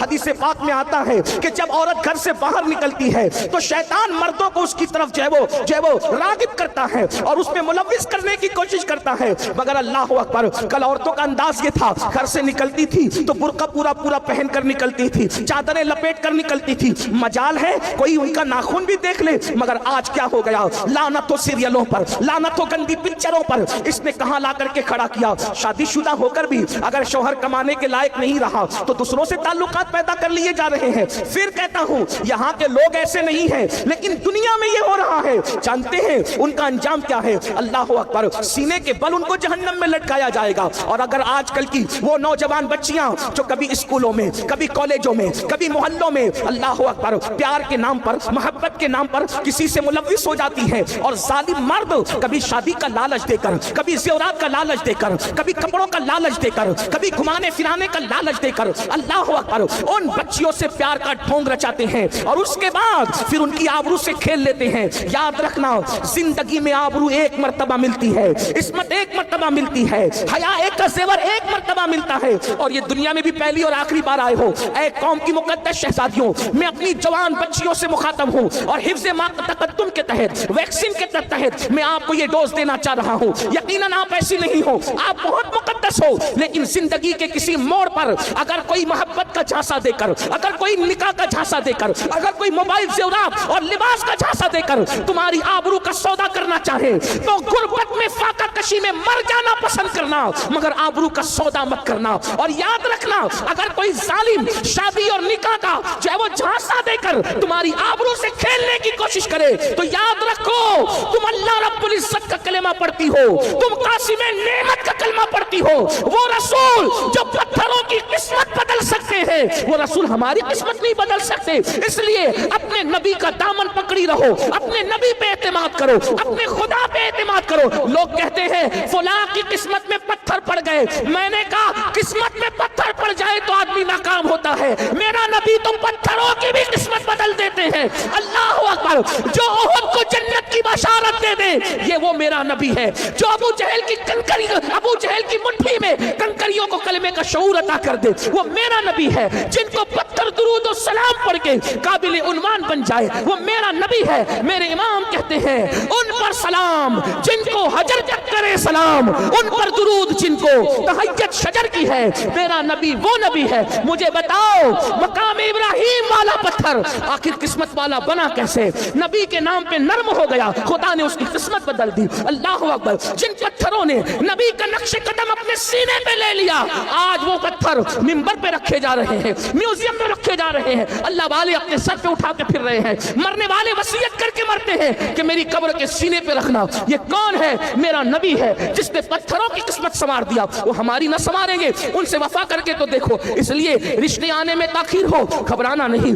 حدیث پاک میں آتا ہے کہ جب عورت گھر سے باہر نکلتی ہے تو شیطان مردوں کو اس کی طرف جو ہے وہ راغب کرتا ہے اور اس میں ملوث کرنے کی کوشش کرتا ہے، مگر اللہ اکبر، کل عورتوں کا انداز یہ تھا، گھر سے نکلتی تھی تو برقع پورا پہن کر نکلتی تھی، چادریں لپیٹ کر نکلتی تھی، مجال ہے کوئی ان کا ناخن بھی دیکھ لے۔ مگر آج کیا ہو گیا؟ لعنت ہو سیریلوں پر، لعنت ہو گندی پکچروں پر۔ اس نے کہاں لا کر کے کھڑا کیا؟ شادی شدہ ہو کر بھی اگر شوہر کمانے کے لائق نہیں رہا تو دوسروں سے تعلقات پیدا کر لیے جا رہے ہیں۔ پھر کہتا ہوں یہاں کے لوگ ایسے نہیں ہیں، لیکن دنیا میں یہ ہو رہا ہے۔ جانتے ہیں ان کا انجام کیا ہے؟ اللہ اکبر، سینے کے بل ان کو جہنم میں لٹکایا جائے گا۔ اور اگر آج کل کی وہ نوجوان بچیاں جو کبھی اسکولوں میں، کبھی کالجوں میں، کبھی محلوں میں اللہ اکبر پیار کے نام پر، محبت کے نام پر کسی سے ملوث ہو جاتی ہیں، اور ظالم مرد کبھی شادی کا لالچ دے کر، کبھی زیورات کا لالچ دے کر، کبھی کپڑوں کا لالچ دے کر، کبھی گھمانے پھرانے کا لالچ دے کر اللہ اکبر ان بچیوں سے پیار کا ڈھونگ رچاتے ہیں، اور اس کے بعد پھر ان کی آبرو سے کھیل لیتے ہیں۔ یاد رکھنا، زندگی میں آبرو ایک مرتبہ ملتی ہے، عصمت ایک مرتبہ ملتی ہے، حیا ایک کا زیور ایک مرتبہ ملتا ہے، اور یہ دنیا میں بھی پہلی اور آخری بار آئے ہو۔ اے قوم کی مقدس شہزادیوں، میں اپنی جوان بچیوں سے مخاطب ہوں، اور حفظ ما تقدم کے تحت، ویکسین کے تحت میں آپ کو یہ ڈوز دینا چاہ رہا ہوں۔ یقیناً آپ ایسی نہیں ہو، آپ بہت مقدس ہو، لیکن زندگی کے کسی موڑ پر اگر کوئی محبت کا جھانسا دے کر، اگر کوئی نکاح کا جھانسا دے کر، اگر کوئی موبائل زیورات اور لباس کا جھانسا دے کر تمہاری آبرو کا سودا کرنا چاہے تو غربت میں فاقہ کشی میں مر جانا پسند کرنا، مگر آبرو کا سودا مت کرنا۔ اور یاد رکھنا، اگر کوئی ظالم شادی اور نکاح کا جو ہے وہ جھانسا دے کر تمہاری آبرو سے کھیلنے کی کوشش کرے تو یاد رکھو، تم اللہ رب العزت کا کلمہ پڑھتی ہو، تم قاسم نعمت کا کلمہ پڑھتی ہو۔ وہ رسول جو پتھروں کی قسمت بدل سکتے ہیں، وہ رسول ہماری قسمت نہیں بدل سکتے۔ اس لیے اپنے نبی کا دامن پکڑی رہو، اپنے نبی پہ اعتماد کرو، اپنے خدا پہ اعتماد کرو۔ لوگ کہتے ہیں فلاں کی قسمت میں پتھر پڑ گئے، میں نے کہا قسمت میں پتھر پڑ جائے تو آدمی ناکام ہوتا ہے، میرا نبی تو پتھروں کی بھی قسمت بدل دیتے ہیں۔ اللہ اکبر، جو احد کو جنت کی بشارت دے دے یہ وہ میرا نبی ہے، جو ابو جہل کی مٹھی میں کنکریوں کو کلمے کا شعور عطا کر دے وہ میرا نبی ہے، جن کو پتھر درود و سلام پڑھ کے قابل عنوان بن جائے وہ میرا نبی ہے۔ میرے امام کہتے ہیں ان پر سلام جن کو حجر تک کرے سلام، ان پر درود جن کو تحیت شجر کی ہے، میرا نبی وہ نبی ہے۔ مجھے بتاؤ مقام ابراہیم والا پتھر آخر قسمت والا بنا کیسے؟ نبی کے نام پہ نرم ہو گیا، خدا نے اس کی قسمت بدل دی۔ اللہ اکبر، جن پتھروں نے نبی کا نقش قدم اپنے سینے پہ لے لیا، آج وہ پتھر منبر پہ رکھے جا رہے ہیں، میوزیم میں رکھے جا رہے ہیں، اللہ والے اپنے سر پہ اٹھا کے پھر رہے ہیں، مرنے والے وصیت کر کے مرتے ہیں کہ میری قبر کے سینے پہ رکھنا۔ یہ کون ہے؟ میرا نبی ہے، جس نے پتھروں کی قسمت سنوار دیا، وہ ہماری نہ سنواریں گے۔ ان سے وفا کر کے تو دیکھو، اس لیے رشتے آنے میں تاخیر ہو، گھبرانا نہیں۔